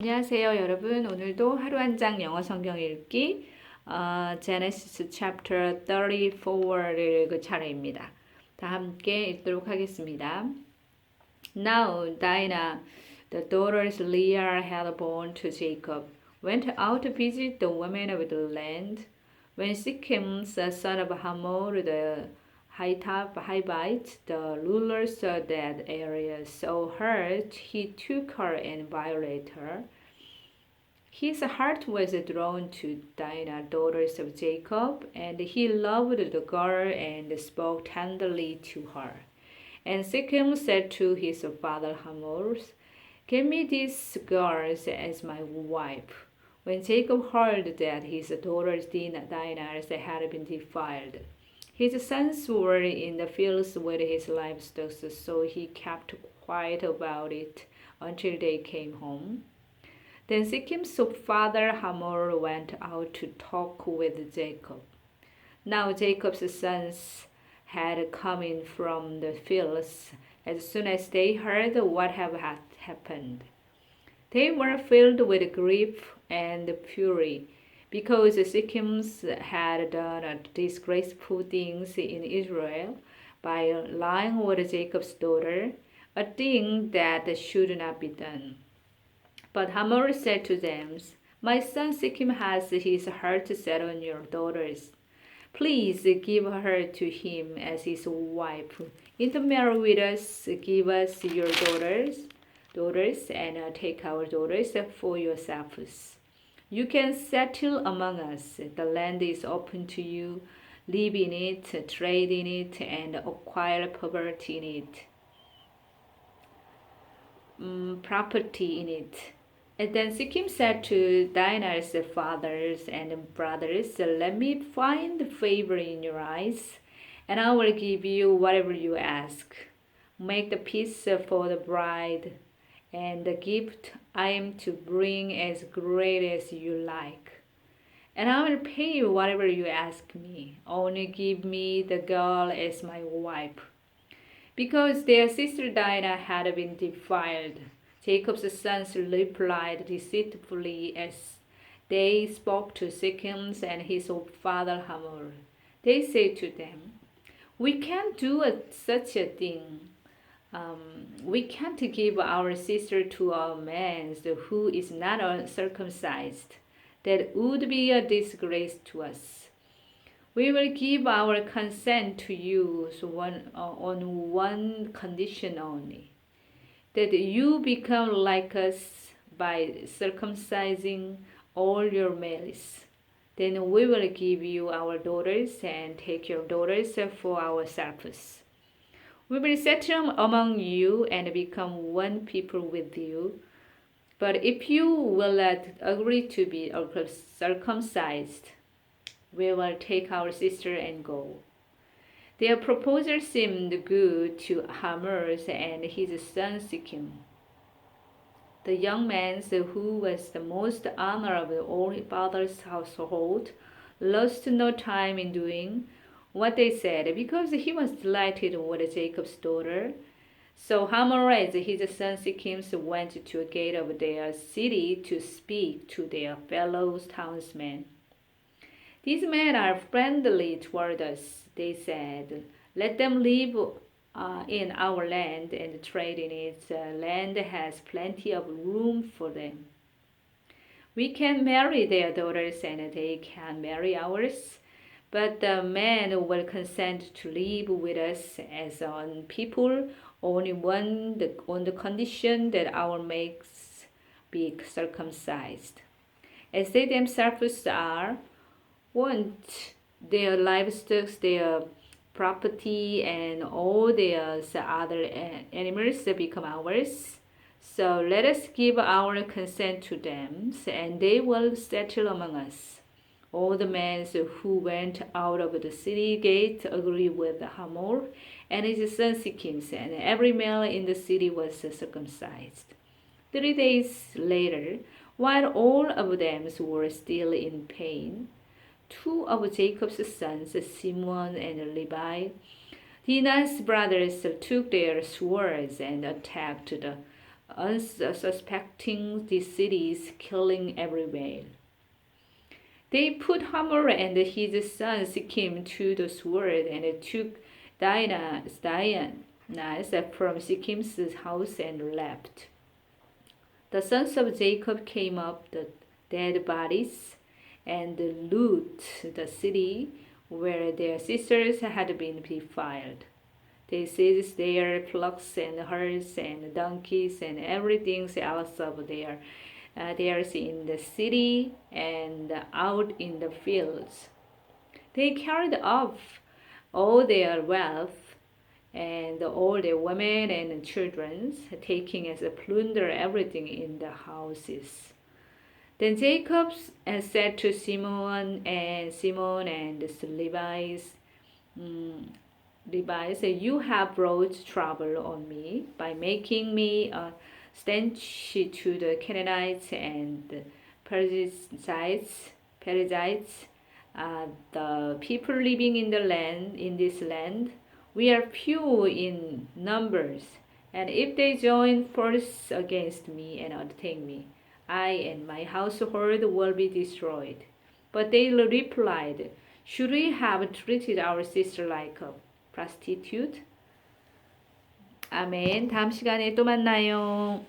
안녕하세요 여러분. 오늘도 하루 한 장 영어 성경 읽기 Genesis chapter 34를 읽을 차례입니다. 다 함께 읽도록 하겠습니다. Now Dinah, the daughters Leah had born to Jacob, went out to visit the women of the land. When Shechem, the son of Hamor, the Hivite, the rulers of that area, saw her, he took her and violated her. His heart was drawn to Dinah, daughters of Jacob, and he loved the girl and spoke tenderly to her. And Shechem said to his father Hamor, "Give me these girls as my wife." When Jacob heard that his daughter Dinah had been defiled, his sons were in the fields with his livestock, so he kept quiet about it until they came home. Then Shechem's father Hamor went out to talk with Jacob. Now Jacob's sons had come in from the fields as soon as they heard what had happened. They were filled with grief and fury, because Shechem had done disgraceful things in Israel by lying with Jacob's daughter, a thing that should not be done. But Hamor said to them, "My son Shechem has his heart set on your daughters. Please give her to him as his wife. Intermarry with us, give us your daughters, and take our daughters for yourselves. You can settle among us. The land is open to you. Live in it, trade in it, and acquire property in it." And then Shechem said to Dinah's fathers and brothers, "Let me find favor in your eyes, and I will give you whatever you ask. Make the peace for the bride, and the gift I am to bring as great as you like. And I will pay you whatever you ask me. Only give me the girl as my wife." Because their sister Dinah had been defiled, Jacob's sons replied deceitfully as they spoke to Shechem and his father Hamor. They said to them, "We can't do such a thing. We can't give our sister to a man who is not circumcised. That would be a disgrace to us. We will give our consent to you on one condition only, that you become like us by circumcising all your males. Then we will give you our daughters and take your daughters for ourselves. We will settle among you and become one people with you. But if you will not agree to be circumcised, we will take our sister and go." Their proposal seemed good to Hamor and his son Shechem. The young man, who was the most honorable of all his father's household, lost no time in doing what they said, because he was delighted with Jacob's daughter. So Hamor and his son Shechem went to a gate of their city to speak to their fellow townsmen. "These men are friendly toward us," they said. "Let them live in our land and trade in it. The land has plenty of room for them. We can marry their daughters and they can marry ours. But the men will consent to live with us as on people only on the condition that our males be circumcised, as they themselves are. Want their livestock, their property, and all their other animals become ours. So let us give our consent to them, and they will settle among us." All the men who went out of the city gate agreed with Hamor and his son Shechem, and every male in the city was circumcised. 3 days later, while all of them were still in pain, 2 of Jacob's sons, Simeon and Levi, Dinah's brothers, took their swords and attacked the unsuspecting the cities, killing everywhere. They put Hamor and his son Sikkim to the sword and took Dinah from Sikkim's house and left. The sons of Jacob came up the dead bodies and looted the city where their sisters had been defiled. They seized their flocks and herds and donkeys and everything else of theirs in the city and out in the fields. They carried off all their wealth and all their women and children, taking as a plunder everything in the houses. Then Jacob said to Simon and Levi, you have brought trouble on me by making me a stench to the Canaanites and Perizzites, the people living in this land. We are few in numbers, and if they join force against me and overtake me, I and my household will be destroyed. But they replied, should we have treated our sister like a prostitute? 아멘. 다음 시간에 또 만나요.